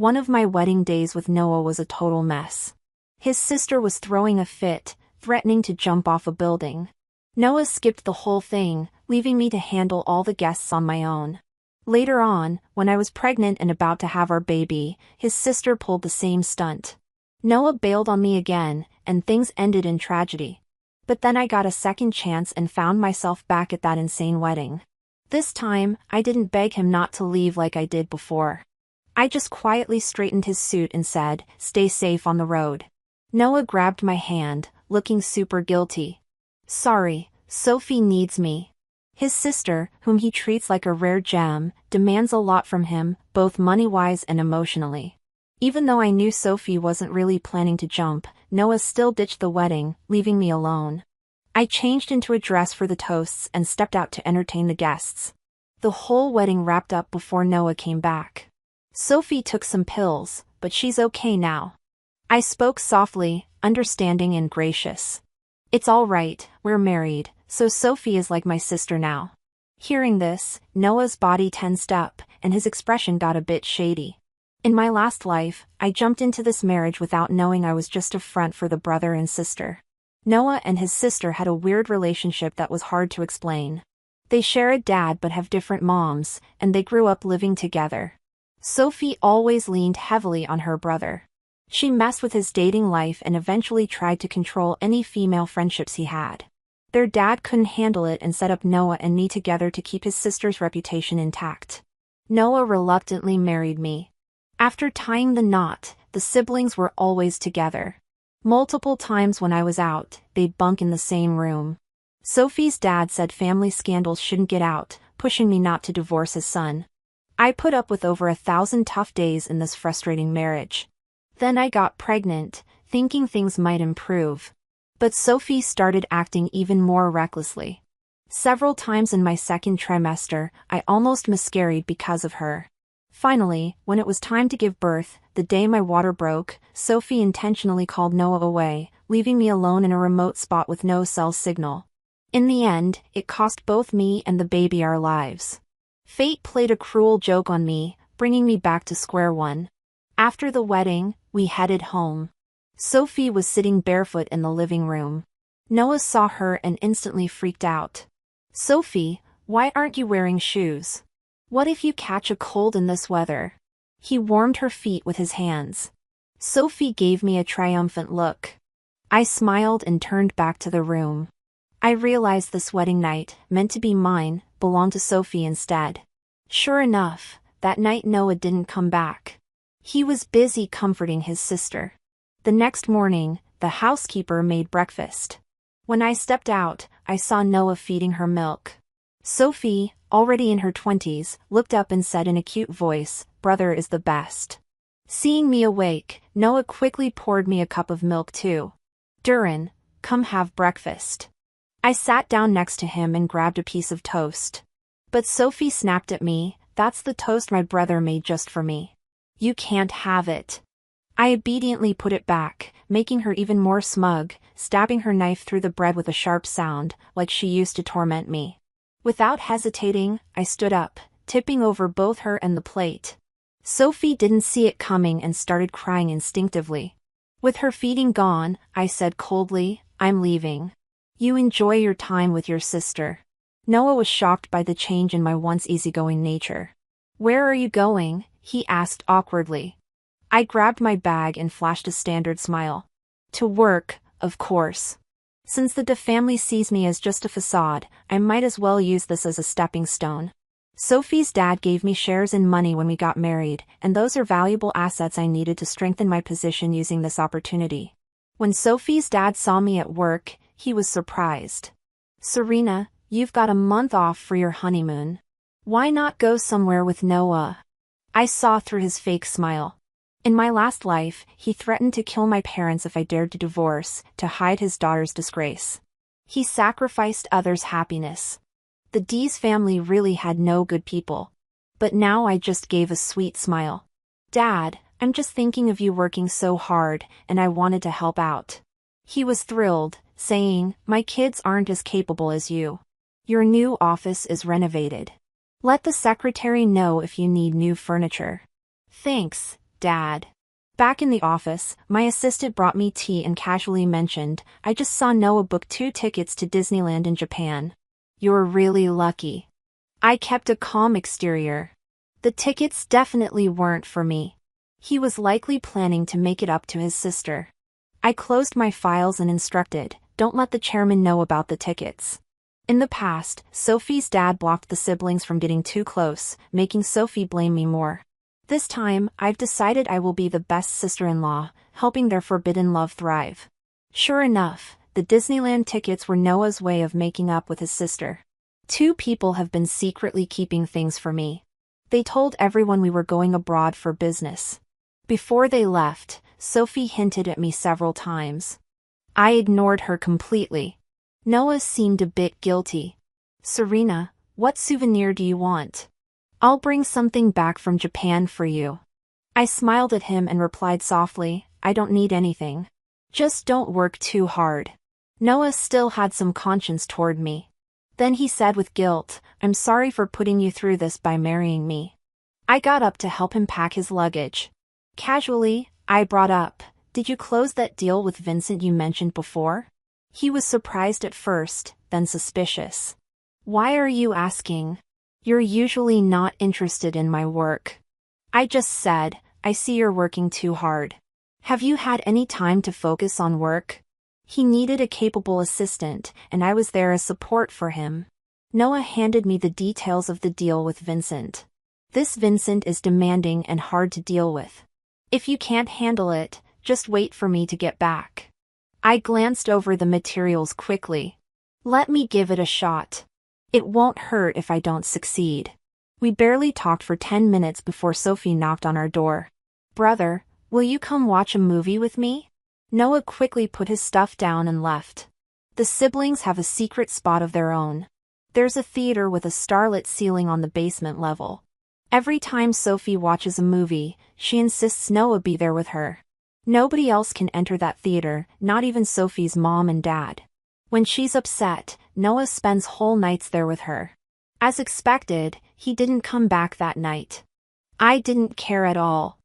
One of my wedding days with Noah was a total mess. His sister was throwing a fit, threatening to jump off a building. Noah skipped the whole thing, leaving me to handle all the guests on my own. Later on, when I was pregnant and about to have our baby, his sister pulled the same stunt. Noah bailed on me again, and things ended in tragedy. But then I got a second chance and found myself back at that insane wedding. This time, I didn't beg him not to leave like I did before. I just quietly straightened his suit and said, "Stay safe on the road." Noah grabbed my hand, looking super guilty. "Sorry, Sophie needs me." His sister, whom he treats like a rare gem, demands a lot from him, both money-wise and emotionally. Even though I knew Sophie wasn't really planning to jump, Noah still ditched the wedding, leaving me alone. I changed into a dress for the toasts and stepped out to entertain the guests. The whole wedding wrapped up before Noah came back. Sophie took some pills, but she's okay now. I spoke softly, understanding and gracious. "It's all right, we're married, so Sophie is like my sister now." Hearing this, Noah's body tensed up, and his expression got a bit shady. In my last life, I jumped into this marriage without knowing I was just a front for the brother and sister. Noah and his sister had a weird relationship that was hard to explain. They share a dad but have different moms, and they grew up living together. Sophie always leaned heavily on her brother. She messed with his dating life and eventually tried to control any female friendships he had. Their dad couldn't handle it and set up Noah and me together to keep his sister's reputation intact. Noah reluctantly married me. After tying the knot, the siblings were always together. Multiple times when I was out, they'd bunk in the same room. Sophie's dad said family scandals shouldn't get out, pushing me not to divorce his son. I put up with over 1,000 tough days in this frustrating marriage. Then I got pregnant, thinking things might improve. But Sophie started acting even more recklessly. Several times in my second trimester, I almost miscarried because of her. Finally, when it was time to give birth, the day my water broke, Sophie intentionally called Noah away, leaving me alone in a remote spot with no cell signal. In the end, it cost both me and the baby our lives. Fate played a cruel joke on me, bringing me back to square one. After the wedding, we headed home. Sophie was sitting barefoot in the living room. Noah saw her and instantly freaked out. "Sophie, why aren't you wearing shoes? What if you catch a cold in this weather?" He warmed her feet with his hands. Sophie gave me a triumphant look. I smiled and turned back to the room. I realized this wedding night, meant to be mine, belonged to Sophie instead. Sure enough, that night Noah didn't come back. He was busy comforting his sister. The next morning, the housekeeper made breakfast. When I stepped out, I saw Noah feeding her milk. Sophie, already in her 20s, looked up and said in a cute voice, "Brother is the best." Seeing me awake, Noah quickly poured me a cup of milk too. "Durin, come have breakfast." I sat down next to him and grabbed a piece of toast. But Sophie snapped at me, "That's the toast my brother made just for me. You can't have it." I obediently put it back, making her even more smug, stabbing her knife through the bread with a sharp sound, like she used to torment me. Without hesitating, I stood up, tipping over both her and the plate. Sophie didn't see it coming and started crying instinctively. With her feeding gone, I said coldly, "I'm leaving. You enjoy your time with your sister." Noah was shocked by the change in my once easygoing nature. "Where are you going?" he asked awkwardly. I grabbed my bag and flashed a standard smile. "To work, of course. Since the family sees me as just a facade, I might as well use this as a stepping stone." Sophie's dad gave me shares in money when we got married, and those are valuable assets I needed to strengthen my position using this opportunity. When Sophie's dad saw me at work, he was surprised. "Serena, you've got a month off for your honeymoon. Why not go somewhere with Noah?" I saw through his fake smile. In my last life, he threatened to kill my parents if I dared to divorce, to hide his daughter's disgrace. He sacrificed others' happiness. The D's family really had no good people. But now I just gave a sweet smile. "Dad, I'm just thinking of you working so hard, and I wanted to help out." He was thrilled, saying, "My kids aren't as capable as you. Your new office is renovated. Let the secretary know if you need new furniture." "Thanks, Dad. Back in the office, my assistant brought me tea and casually mentioned, I just saw Noah book 2 tickets to Disneyland in Japan. You're really lucky. I kept a calm exterior. The tickets definitely weren't for me. He was likely planning to make it up to his sister. I closed my files and instructed, don't let the chairman know about the tickets. In the past, Sophie's dad blocked the siblings from getting too close, making Sophie blame me more. This time, I've decided I will be the best sister-in-law, helping their forbidden love thrive. Sure enough, the Disneyland tickets were Noah's way of making up with his sister. 2 people have been secretly keeping things for me. They told everyone we were going abroad for business. Before they left, Sophie hinted at me several times. I ignored her completely. Noah seemed a bit guilty. Serena, what souvenir do you want? I'll bring something back from Japan for you. I smiled at him and replied softly, I don't need anything. Just don't work too hard. Noah still had some conscience toward me. Then he said with guilt, I'm sorry for putting you through this by marrying me. I got up to help him pack his luggage. Casually, I brought up, did you close that deal with Vincent you mentioned before? He was surprised at first, then suspicious. Why are you asking? You're usually not interested in my work. I just said, I see you're working too hard. Have you had any time to focus on work? He needed a capable assistant, and I was there as support for him. Noah handed me the details of the deal with Vincent. This Vincent is demanding and hard to deal with. If you can't handle it, just wait for me to get back. I glanced over the materials quickly. Let me give it a shot. It won't hurt if I don't succeed. We barely talked for 10 minutes before Sophie knocked on our door. Brother, will you come watch a movie with me? Noah quickly put his stuff down and left. The siblings have a secret spot of their own. There's a theater with a starlit ceiling on the basement level. Every time Sophie watches a movie, she insists Noah be there with her. Nobody else can enter that theater, not even Sophie's mom and dad. When she's upset, Noah spends whole nights there with her. As expected, he didn't come back that night. I didn't care at all.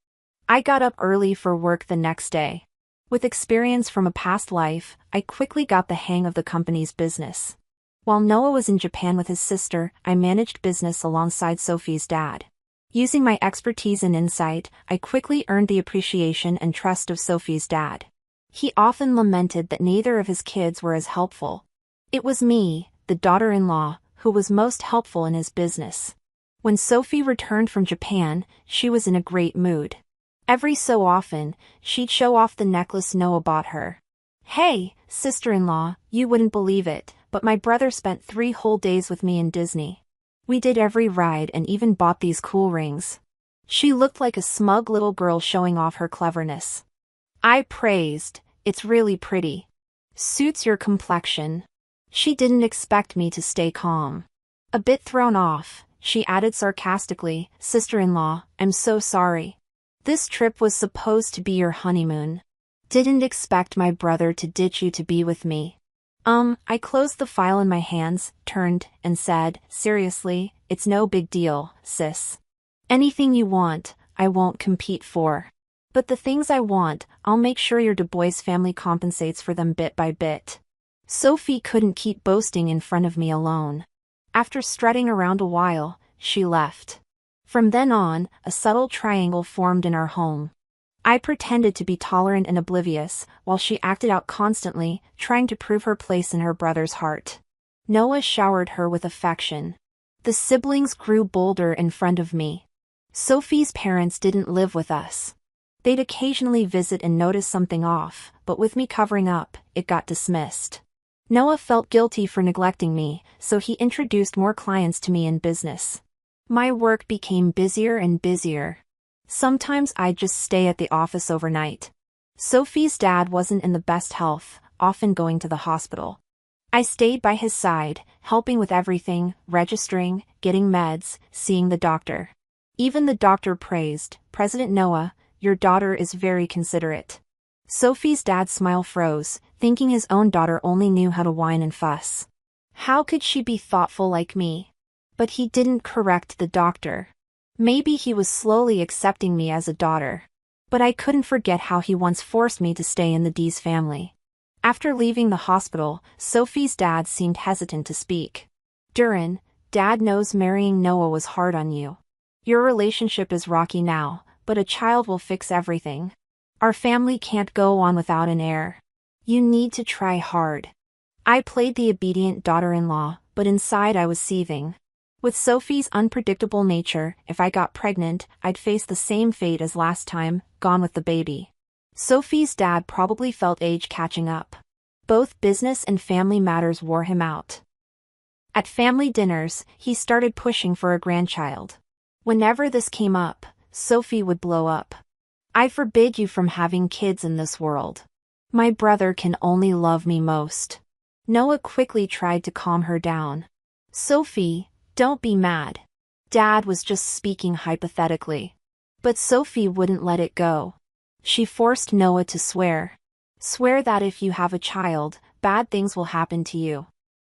I got up early for work the next day. With experience from a past life, I quickly got the hang of the company's business. While Noah was in Japan with his sister, I managed business alongside Sophie's dad. Using my expertise and insight, I quickly earned the appreciation and trust of Sophie's dad. He often lamented that neither of his kids were as helpful. It was me, the daughter-in-law, who was most helpful in his business. When Sophie returned from Japan, she was in a great mood. Every so often, she'd show off the necklace Noah bought her. Hey, sister-in-law, you wouldn't believe it, but my brother spent 3 whole days with me in Disney. We did every ride and even bought these cool rings. She looked like a smug little girl showing off her cleverness. I praised, it's really pretty. Suits your complexion. She didn't expect me to stay calm. A bit thrown off, she added sarcastically, sister-in-law, I'm so sorry. This trip was supposed to be your honeymoon. Didn't expect my brother to ditch you to be with me. I closed the file in my hands, turned, and said, seriously, it's no big deal, sis. Anything you want, I won't compete for. But the things I want, I'll make sure your Du Bois family compensates for them bit by bit. Sophie couldn't keep boasting in front of me alone. After strutting around a while, she left. From then on, a subtle triangle formed in our home. I pretended to be tolerant and oblivious, while she acted out constantly, trying to prove her place in her brother's heart. Noah showered her with affection. The siblings grew bolder in front of me. Sophie's parents didn't live with us. They'd occasionally visit and notice something off, but with me covering up, it got dismissed. Noah felt guilty for neglecting me, so he introduced more clients to me in business. My work became busier and busier. Sometimes I'd just stay at the office overnight. Sophie's dad wasn't in the best health, often going to the hospital. I stayed by his side, helping with everything, registering, getting meds, seeing the doctor. Even the doctor praised, President Noah, your daughter is very considerate. Sophie's dad's smile froze, thinking his own daughter only knew how to whine and fuss. How could she be thoughtful like me? But he didn't correct the doctor. Maybe he was slowly accepting me as a daughter. But I couldn't forget how he once forced me to stay in the D's family. After leaving the hospital, Sophie's dad seemed hesitant to speak. Durin, Dad knows marrying Noah was hard on you. Your relationship is rocky now, but a child will fix everything. Our family can't go on without an heir. You need to try hard. I played the obedient daughter-in-law, but inside I was seething. With Sophie's unpredictable nature, if I got pregnant, I'd face the same fate as last time, gone with the baby. Sophie's dad probably felt age catching up. Both business and family matters wore him out. At family dinners, he started pushing for a grandchild. Whenever this came up, Sophie would blow up. I forbid you from having kids in this world. My brother can only love me most. Noah quickly tried to calm her down. Sophie, don't be mad. Dad was just speaking hypothetically. But Sophie wouldn't let it go. She forced Noah to swear. Swear that if you have a child, bad things will happen to you.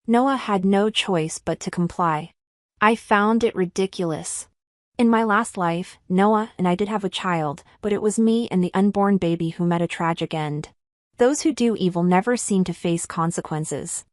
Noah had no choice but to comply. I found it ridiculous. In my last life, Noah and I did have a child, but it was me and the unborn baby who met a tragic end. Those who do evil never seem to face consequences.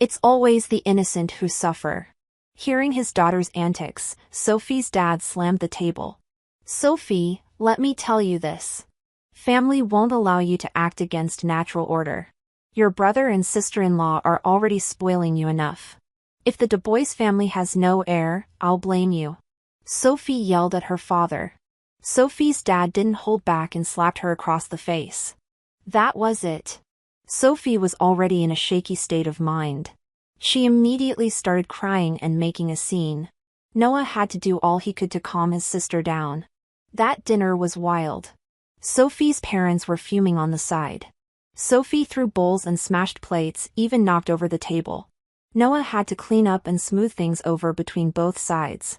It's always the innocent who suffer. Hearing his daughter's antics, Sophie's dad slammed the table. Sophie, let me tell you this. Family won't allow you to act against natural order. Your brother and sister-in-law are already spoiling you enough. If the Du Bois family has no heir, I'll blame you. Sophie yelled at her father. Sophie's dad didn't hold back and slapped her across the face. That was it. Sophie was already in a shaky state of mind. She immediately started crying and making a scene. Noah had to do all he could to calm his sister down. That dinner was wild. Sophie's parents were fuming on the side. Sophie threw bowls and smashed plates, even knocked over the table. Noah had to clean up and smooth things over between both sides.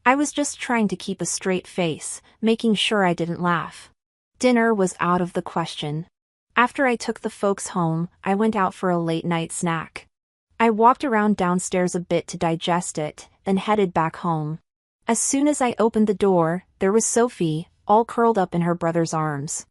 I was just trying to keep a straight face, making sure I didn't laugh. Dinner was out of the question. After I took the folks home, I went out for a late-night snack. I walked around downstairs a bit to digest it, then headed back home. As soon as I opened the door, there was Sophie, all curled up in her brother's arms.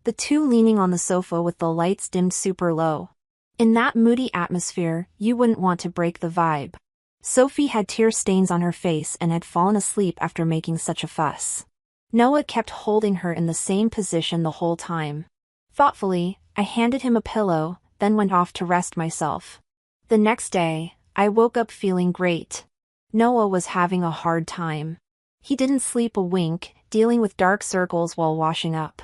The two leaning on the sofa with the lights dimmed super low. In that moody atmosphere, you wouldn't want to break the vibe. Sophie had tear stains on her face and had fallen asleep after making such a fuss. Noah kept holding her in the same position the whole time. Thoughtfully, I handed him a pillow, then went off to rest myself. The next day, I woke up feeling great. Noah was having a hard time. He didn't sleep a wink, dealing with dark circles while washing up.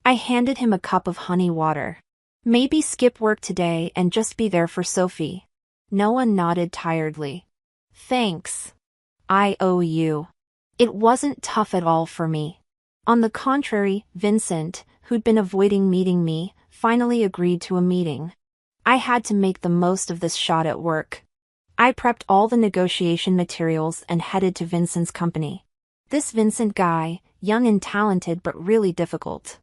I handed him a cup of honey water. Maybe skip work today and just be there for Sophie. Noah nodded tiredly. Thanks. I owe you. It wasn't tough at all for me. On the contrary, Vincent, who'd been avoiding meeting me, finally agreed to a meeting. I had to make the most of this shot at work. I prepped all the negotiation materials and headed to Vincent's company. This Vincent guy, young and talented but really difficult.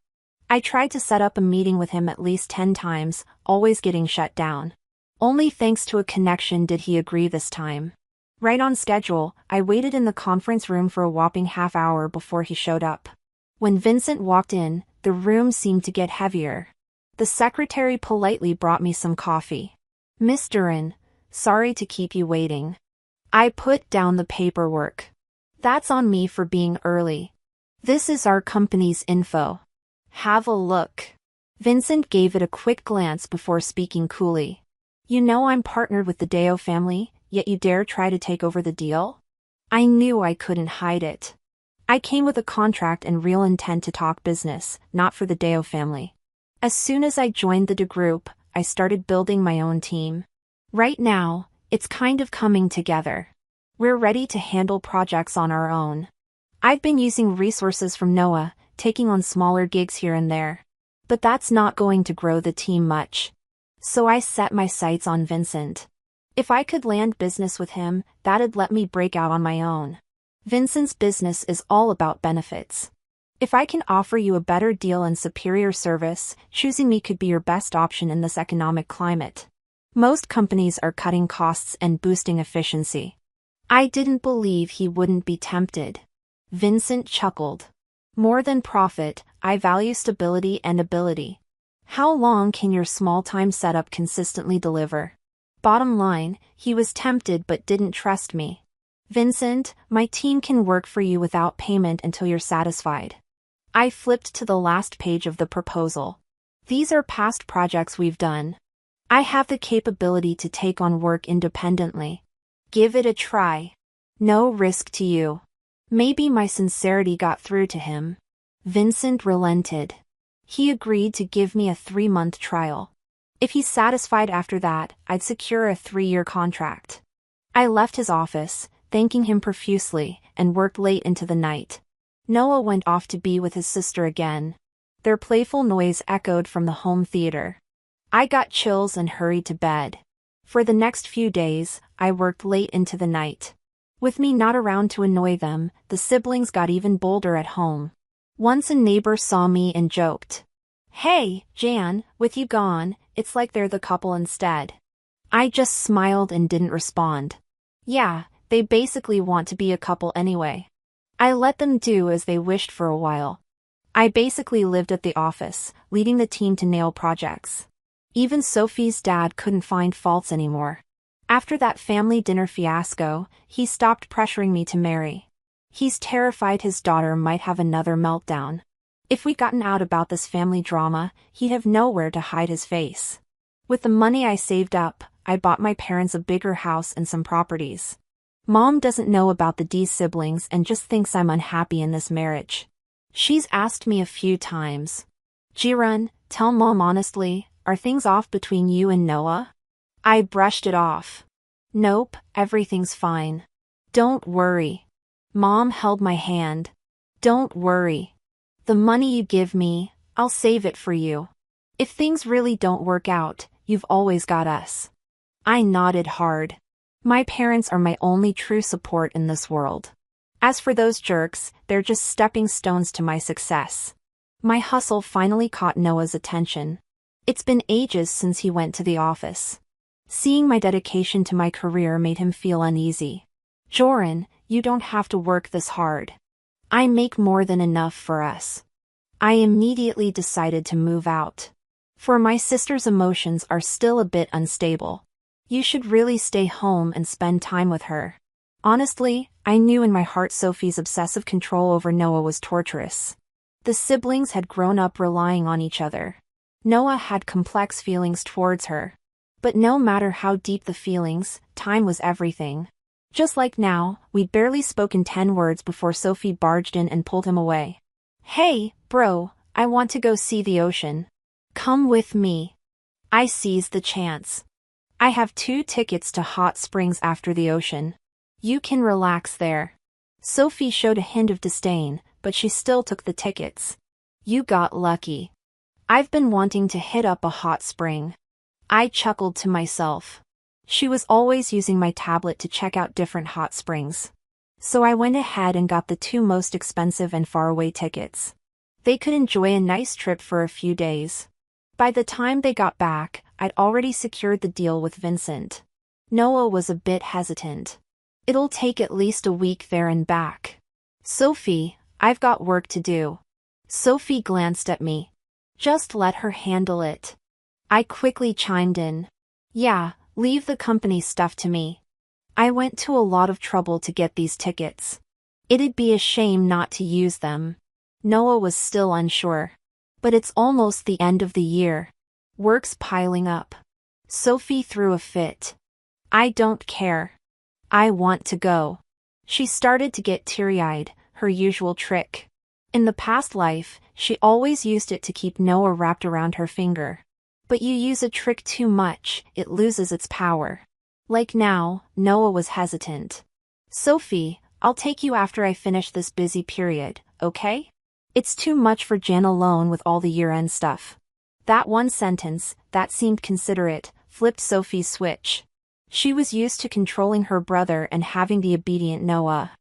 I tried to set up a meeting with him at least 10 times, always getting shut down. Only thanks to a connection did he agree this time. Right on schedule, I waited in the conference room for a whopping half hour before he showed up. When Vincent walked in, the room seemed to get heavier. The secretary politely brought me some coffee. Miss Durin, sorry to keep you waiting. I put down the paperwork. That's on me for being early. This is our company's info. Have a look. Vincent gave it a quick glance before speaking coolly. You know I'm partnered with the Deo family, yet you dare try to take over the deal? I knew I couldn't hide it. I came with a contract and real intent to talk business, not for the Deo family. As soon as I joined the De group, I started building my own team. Right now, it's kind of coming together. We're ready to handle projects on our own. I've been using resources from Noah, taking on smaller gigs here and there. But that's not going to grow the team much. So I set my sights on Vincent. If I could land business with him, that'd let me break out on my own. Vincent's business is all about benefits. If I can offer you a better deal and superior service, choosing me could be your best option in this economic climate. Most companies are cutting costs and boosting efficiency. I didn't believe he wouldn't be tempted. Vincent chuckled. More than profit, I value stability and ability. How long can your small-time setup consistently deliver? Bottom line, he was tempted but didn't trust me. Vincent, my team can work for you without payment until you're satisfied. I flipped to the last page of the proposal. These are past projects we've done. I have the capability to take on work independently. Give it a try. No risk to you. Maybe my sincerity got through to him. Vincent relented. He agreed to give me a 3-month trial. If he's satisfied after that, I'd secure a 3-year contract. I left his office, thanking him profusely, and worked late into the night. Noah went off to be with his sister again. Their playful noise echoed from the home theater. I got chills and hurried to bed. For the next few days, I worked late into the night. With me not around to annoy them, the siblings got even bolder at home. Once a neighbor saw me and joked, "Hey, Jan, with you gone, it's like they're the couple instead." I just smiled and didn't respond. Yeah, they basically want to be a couple anyway. I let them do as they wished for a while. I basically lived at the office, leading the team to nail projects. Even Sophie's dad couldn't find faults anymore. After that family dinner fiasco, he stopped pressuring me to marry. He's terrified his daughter might have another meltdown. If we'd gotten out about this family drama, he'd have nowhere to hide his face. With the money I saved up, I bought my parents a bigger house and some properties. Mom doesn't know about the D siblings and just thinks I'm unhappy in this marriage. She's asked me a few times, "Jiren, tell Mom honestly, are things off between you and Noah?" I brushed it off. "Nope, everything's fine. Don't worry." Mom held my hand. "Don't worry. The money you give me, I'll save it for you. If things really don't work out, you've always got us." I nodded hard. My parents are my only true support in this world. As for those jerks, they're just stepping stones to my success. My hustle finally caught Noah's attention. It's been ages since he went to the office. Seeing my dedication to my career made him feel uneasy. "Joran, you don't have to work this hard. I make more than enough for us." I immediately decided to move out. For my sister's emotions are still a bit unstable. You should really stay home and spend time with her. Honestly, I knew in my heart Sophie's obsessive control over Noah was torturous. The siblings had grown up relying on each other. Noah had complex feelings towards her. But no matter how deep the feelings, time was everything. Just like now, we'd barely spoken 10 words before Sophie barged in and pulled him away. "Hey, bro, I want to go see the ocean. Come with me." I seized the chance. "I have 2 tickets to Hot Springs after the ocean. You can relax there." Sophie showed a hint of disdain, but she still took the tickets. "You got lucky. I've been wanting to hit up a hot spring." I chuckled to myself. She was always using my tablet to check out different hot springs. So I went ahead and got the 2 most expensive and faraway tickets. They could enjoy a nice trip for a few days. By the time they got back, I'd already secured the deal with Vincent. Noah was a bit hesitant. "It'll take at least a week there and back." "Sophie, I've got work to do." Sophie glanced at me. "Just let her handle it." I quickly chimed in. "Yeah, leave the company stuff to me. I went to a lot of trouble to get these tickets. It'd be a shame not to use them." Noah was still unsure. "But it's almost the end of the year. Work's piling up." Sophie threw a fit. "I don't care. I want to go." She started to get teary-eyed, her usual trick. In the past life, she always used it to keep Noah wrapped around her finger. But you use a trick too much, it loses its power. Like now, Noah was hesitant. "Sophie, I'll take you after I finish this busy period, okay? It's too much for Jan alone with all the year-end stuff." That one sentence, that seemed considerate, flipped Sophie's switch. She was used to controlling her brother and having the obedient Noah.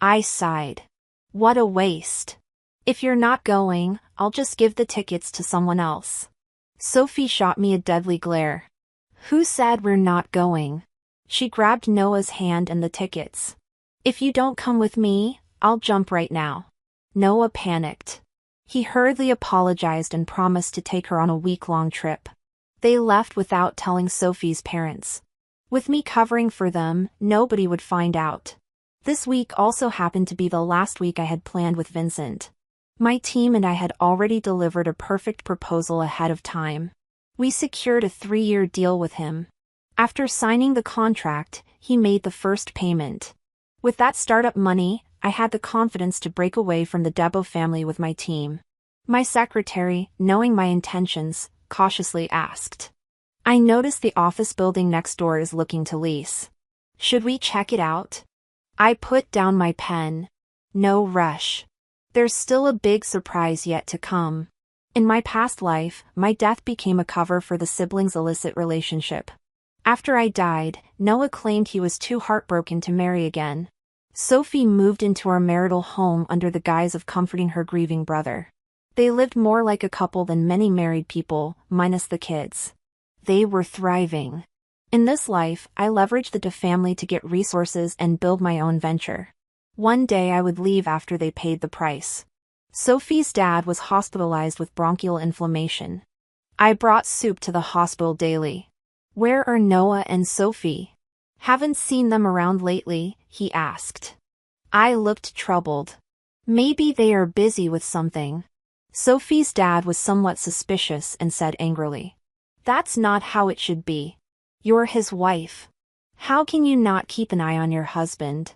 I sighed. What a waste. "If you're not going, I'll just give the tickets to someone else." Sophie shot me a deadly glare. "Who said we're not going?" She grabbed Noah's hand and the tickets. "If you don't come with me, I'll jump right now." Noah panicked. He hurriedly apologized and promised to take her on a week-long trip. They left without telling Sophie's parents. With me covering for them, nobody would find out. This week also happened to be the last week I had planned with Vincent. My team and I had already delivered a perfect proposal ahead of time. We secured a 3-year deal with him. After signing the contract, he made the first payment. With that startup money, I had the confidence to break away from the Debo family with my team. My secretary, knowing my intentions, cautiously asked. I noticed the office building next door is looking to lease. Should we check it out? I put down my pen. No rush. There's still a big surprise yet to come. In my past life, my death became a cover for the siblings' illicit relationship. After I died, Noah claimed he was too heartbroken to marry again. Sophie moved into our marital home under the guise of comforting her grieving brother. They lived more like a couple than many married people, minus the kids. They were thriving. In this life, I leveraged the family to get resources and build my own venture. One day I would leave after they paid the price. Sophie's dad was hospitalized with bronchial inflammation. I brought soup to the hospital daily. Where are Noah and Sophie? Haven't seen them around lately, he asked. I looked troubled. Maybe they are busy with something. Sophie's dad was somewhat suspicious and said angrily. That's not how it should be. You're his wife. How can you not keep an eye on your husband?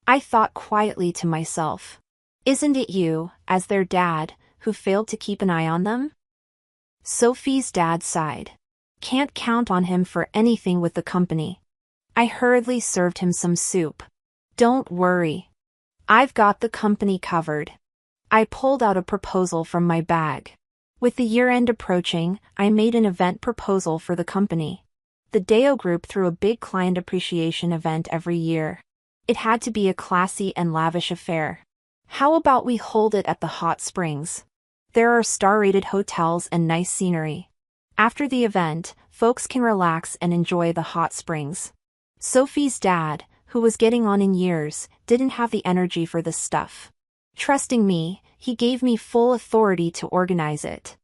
I thought quietly to myself. Isn't it you, as their dad, who failed to keep an eye on them? Sophie's dad sighed. Can't count on him for anything with the company. I hurriedly served him some soup. Don't worry. I've got the company covered. I pulled out a proposal from my bag. With the year-end approaching, I made an event proposal for the company. The Deo Group threw a big client appreciation event every year. It had to be a classy and lavish affair. How about we hold it at the hot springs? There are star-rated hotels and nice scenery. After the event, folks can relax and enjoy the hot springs. Sophie's dad, who was getting on in years, didn't have the energy for this stuff. Trusting me, he gave me full authority to organize it.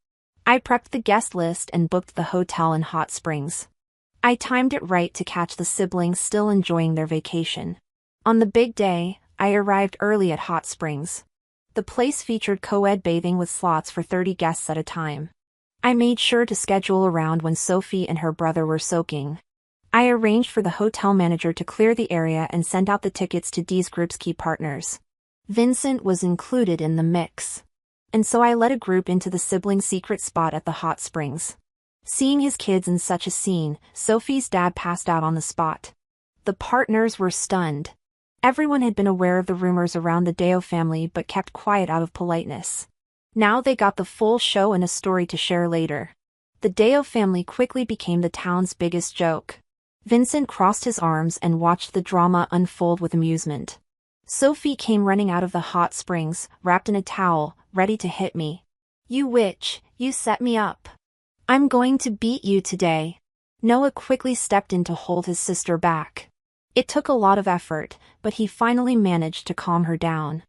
I prepped the guest list and booked the hotel in Hot Springs. I timed it right to catch the siblings still enjoying their vacation. On the big day, I arrived early at Hot Springs. The place featured co-ed bathing with slots for 30 guests at a time. I made sure to schedule around when Sophie and her brother were soaking. I arranged for the hotel manager to clear the area and sent out the tickets to D's group's key partners. Vincent was included in the mix. And so I led a group into the sibling secret spot at the hot springs. Seeing his kids in such a scene, Sophie's dad passed out on the spot. The partners were stunned. Everyone had been aware of the rumors around the Deo family but kept quiet out of politeness. Now they got the full show and a story to share later. The Deo family quickly became the town's biggest joke. Vincent crossed his arms and watched the drama unfold with amusement. Sophie came running out of the hot springs, wrapped in a towel, ready to hit me. You witch, you set me up. I'm going to beat you today. Noah quickly stepped in to hold his sister back. It took a lot of effort, but he finally managed to calm her down.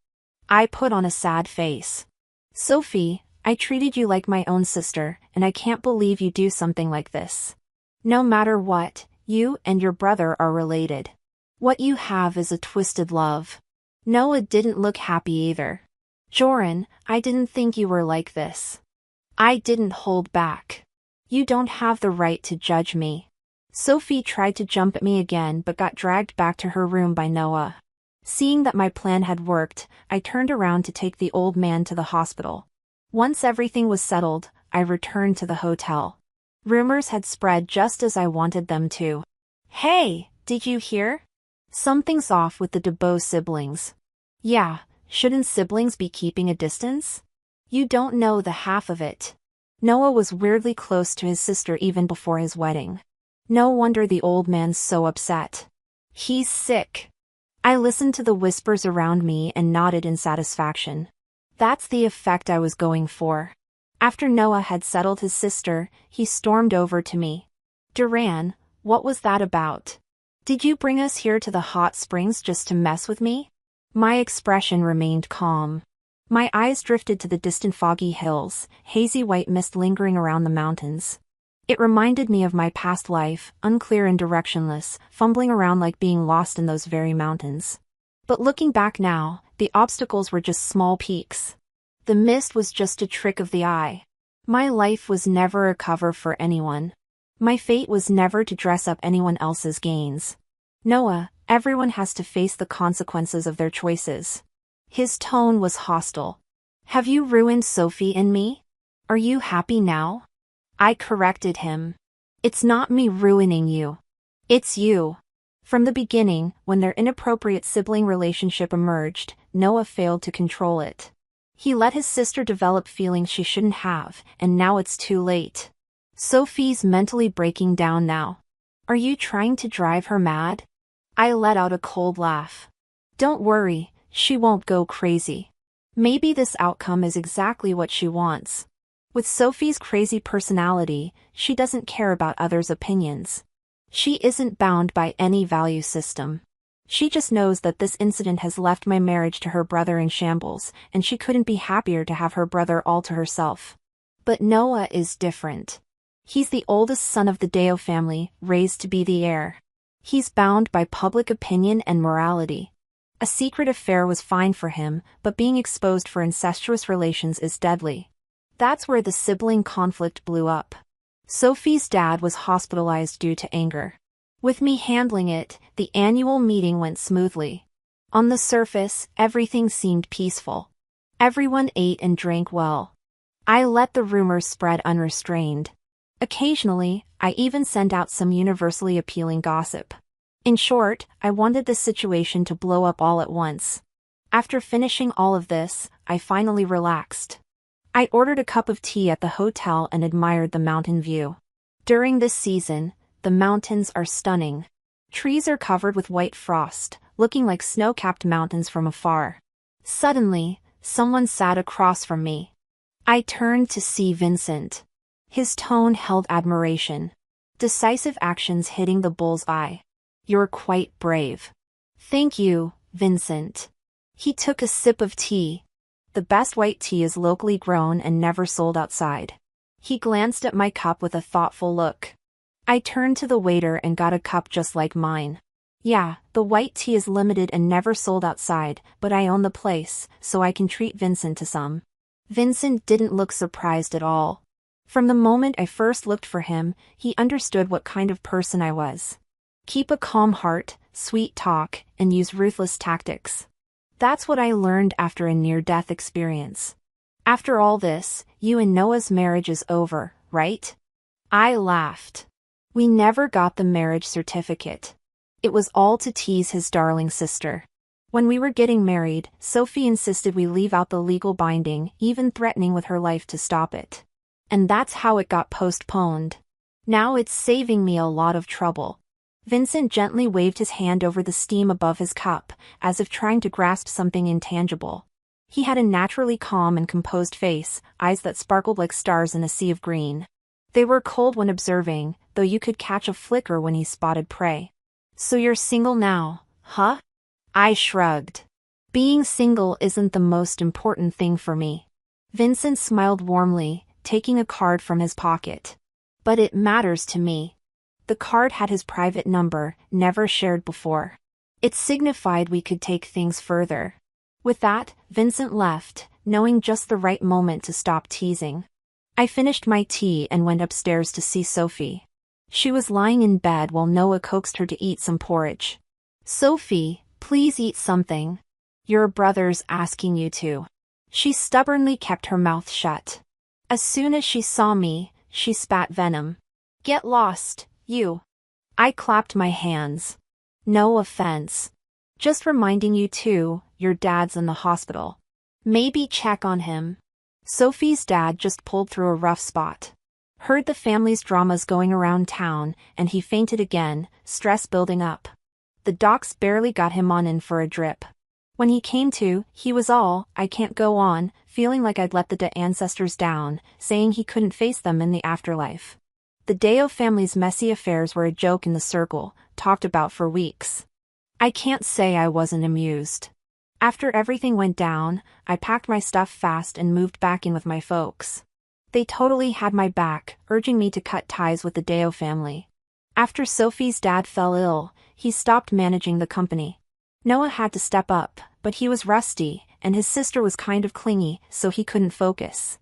I put on a sad face. Sophie, I treated you like my own sister, and I can't believe you do something like this. No matter what, you and your brother are related. What you have is a twisted love. Noah didn't look happy either. Joran, I didn't think you were like this. I didn't hold back. You don't have the right to judge me. Sophie tried to jump at me again but got dragged back to her room by Noah. Seeing that my plan had worked, I turned around to take the old man to the hospital. Once everything was settled, I returned to the hotel. Rumors had spread just as I wanted them to. Hey, did you hear? Something's off with the Debo siblings. Yeah, shouldn't siblings be keeping a distance? You don't know the half of it. Noah was weirdly close to his sister even before his wedding. No wonder the old man's so upset. He's sick. I listened to the whispers around me and nodded in satisfaction. That's the effect I was going for. After Noah had settled his sister, he stormed over to me. Duran, what was that about? Did you bring us here to the hot springs just to mess with me? My expression remained calm. My eyes drifted to the distant foggy hills, hazy white mist lingering around the mountains. It reminded me of my past life, unclear and directionless, fumbling around like being lost in those very mountains. But looking back now, the obstacles were just small peaks. The mist was just a trick of the eye. My life was never a cover for anyone. My fate was never to dress up anyone else's gains. Noah, everyone has to face the consequences of their choices. His tone was hostile. Have you ruined Sophie and me? Are you happy now? I corrected him. It's not me ruining you. It's you. From the beginning, when their inappropriate sibling relationship emerged, Noah failed to control it. He let his sister develop feelings she shouldn't have, and now it's too late. Sophie's mentally breaking down now. Are you trying to drive her mad? I let out a cold laugh. Don't worry, she won't go crazy. Maybe this outcome is exactly what she wants. With Sophie's crazy personality, she doesn't care about others' opinions. She isn't bound by any value system. She just knows that this incident has left my marriage to her brother in shambles, and she couldn't be happier to have her brother all to herself. But Noah is different. He's the oldest son of the Deo family, raised to be the heir. He's bound by public opinion and morality. A secret affair was fine for him, but being exposed for incestuous relations is deadly. That's where the sibling conflict blew up. Sophie's dad was hospitalized due to anger. With me handling it, the annual meeting went smoothly. On the surface, everything seemed peaceful. Everyone ate and drank well. I let the rumors spread unrestrained. Occasionally, I even sent out some universally appealing gossip. In short, I wanted the situation to blow up all at once. After finishing all of this, I finally relaxed. I ordered a cup of tea at the hotel and admired the mountain view. During this season, the mountains are stunning. Trees are covered with white frost, looking like snow-capped mountains from afar. Suddenly, someone sat across from me. I turned to see Vincent. His tone held admiration. Decisive actions hitting the bull's eye. You're quite brave. Thank you, Vincent. He took a sip of tea. The best white tea is locally grown and never sold outside. He glanced at my cup with a thoughtful look. I turned to the waiter and got a cup just like mine. Yeah, the white tea is limited and never sold outside, but I own the place, so I can treat Vincent to some. Vincent didn't look surprised at all. From the moment I first looked for him, he understood what kind of person I was. Keep a calm heart, sweet talk, and use ruthless tactics. That's what I learned after a near-death experience. After all this, you and Noah's marriage is over, right? I laughed. We never got the marriage certificate. It was all to tease his darling sister. When we were getting married, Sophie insisted we leave out the legal binding, even threatening with her life to stop it. And that's how it got postponed. Now it's saving me a lot of trouble. Vincent gently waved his hand over the steam above his cup, as if trying to grasp something intangible. He had a naturally calm and composed face, eyes that sparkled like stars in a sea of green. They were cold when observing, though you could catch a flicker when he spotted prey. So you're single now, huh? I shrugged. Being single isn't the most important thing for me. Vincent smiled warmly, taking a card from his pocket. But it matters to me. The card had his private number, never shared before. It signified we could take things further. With that, Vincent left, knowing just the right moment to stop teasing. I finished my tea and went upstairs to see Sophie. She was lying in bed while Noah coaxed her to eat some porridge. Sophie, please eat something. Your brother's asking you to. She stubbornly kept her mouth shut. As soon as she saw me, she spat venom. Get lost, you. I clapped my hands. No offense. Just reminding you too, your dad's in the hospital. Maybe check on him. Sophie's dad just pulled through a rough spot. Heard the family's dramas going around town, and he fainted again, stress building up. The docs barely got him on in for a drip. When he came to, he was all, I can't go on, feeling like I'd let the ancestors down, saying he couldn't face them in the afterlife. The Deo family's messy affairs were a joke in the circle, talked about for weeks. I can't say I wasn't amused. After everything went down, I packed my stuff fast and moved back in with my folks. They totally had my back, urging me to cut ties with the Deo family. After Sophie's dad fell ill, he stopped managing the company. Noah had to step up, but he was rusty, and his sister was kind of clingy, so he couldn't focus.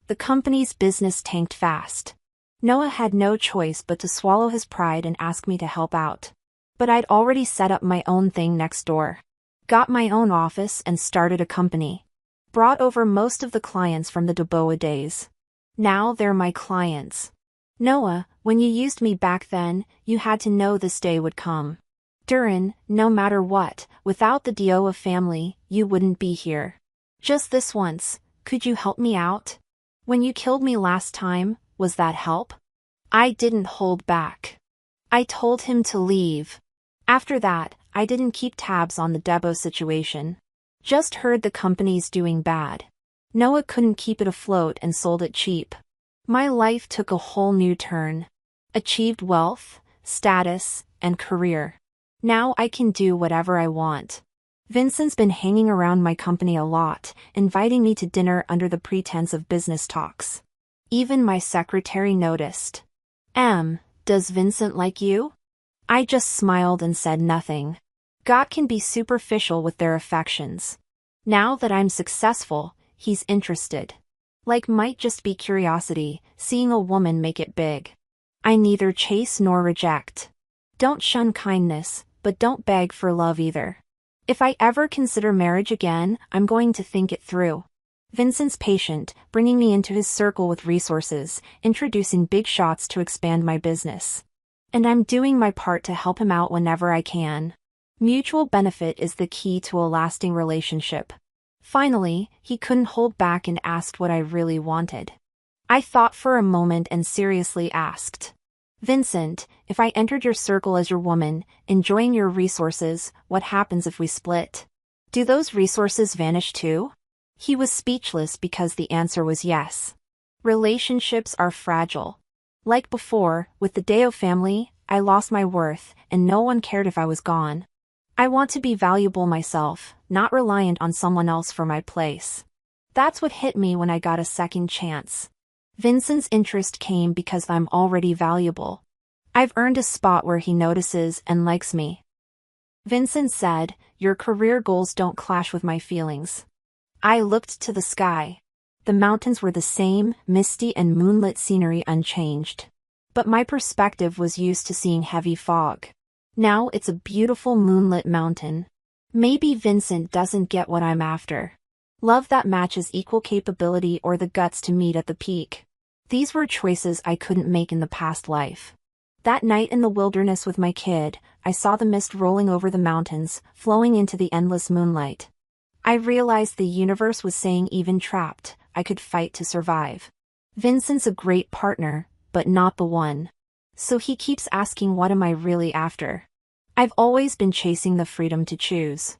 The company's business tanked fast. Noah had no choice but to swallow his pride and ask me to help out. But I'd already set up my own thing next door. Got my own office and started a company. Brought over most of the clients from the Dubois days. Now they're my clients. Noah, when you used me back then, you had to know this day would come. Durin, no matter what, without the Dioa family, you wouldn't be here. Just this once, could you help me out? When you killed me last time, was that help? I didn't hold back. I told him to leave. After that, I didn't keep tabs on the Debo situation. Just heard the company's doing bad. Noah couldn't keep it afloat and sold it cheap. My life took a whole new turn. Achieved wealth, status, and career. Now I can do whatever I want. Vincent's been hanging around my company a lot, inviting me to dinner under the pretense of business talks. Even my secretary noticed. Does Vincent like you? I just smiled and said nothing. God can be superficial with their affections. Now that I'm successful, he's interested. Like might just be curiosity, seeing a woman make it big. I neither chase nor reject. Don't shun kindness, but don't beg for love either. If I ever consider marriage again, I'm going to think it through. Vincent's patient, bringing me into his circle with resources, introducing big shots to expand my business. And I'm doing my part to help him out whenever I can. Mutual benefit is the key to a lasting relationship. Finally, he couldn't hold back and asked what I really wanted. I thought for a moment and seriously asked. Vincent, if I entered your circle as your woman, enjoying your resources, what happens if we split? Do those resources vanish too? He was speechless because the answer was yes. Relationships are fragile. Like before, with the Deo family, I lost my worth, and no one cared if I was gone. I want to be valuable myself, not reliant on someone else for my place. That's what hit me when I got a second chance. Vincent's interest came because I'm already valuable. I've earned a spot where he notices and likes me. Vincent said, your career goals don't clash with my feelings. I looked to the sky. The mountains were the same, misty and moonlit scenery unchanged. But my perspective was used to seeing heavy fog. Now it's a beautiful moonlit mountain. Maybe Vincent doesn't get what I'm after. Love that matches equal capability or the guts to meet at the peak. These were choices I couldn't make in the past life. That night in the wilderness with my kid, I saw the mist rolling over the mountains, flowing into the endless moonlight. I realized the universe was saying even trapped, I could fight to survive. Vincent's a great partner, but not the one. So he keeps asking what am I really after? I've always been chasing the freedom to choose.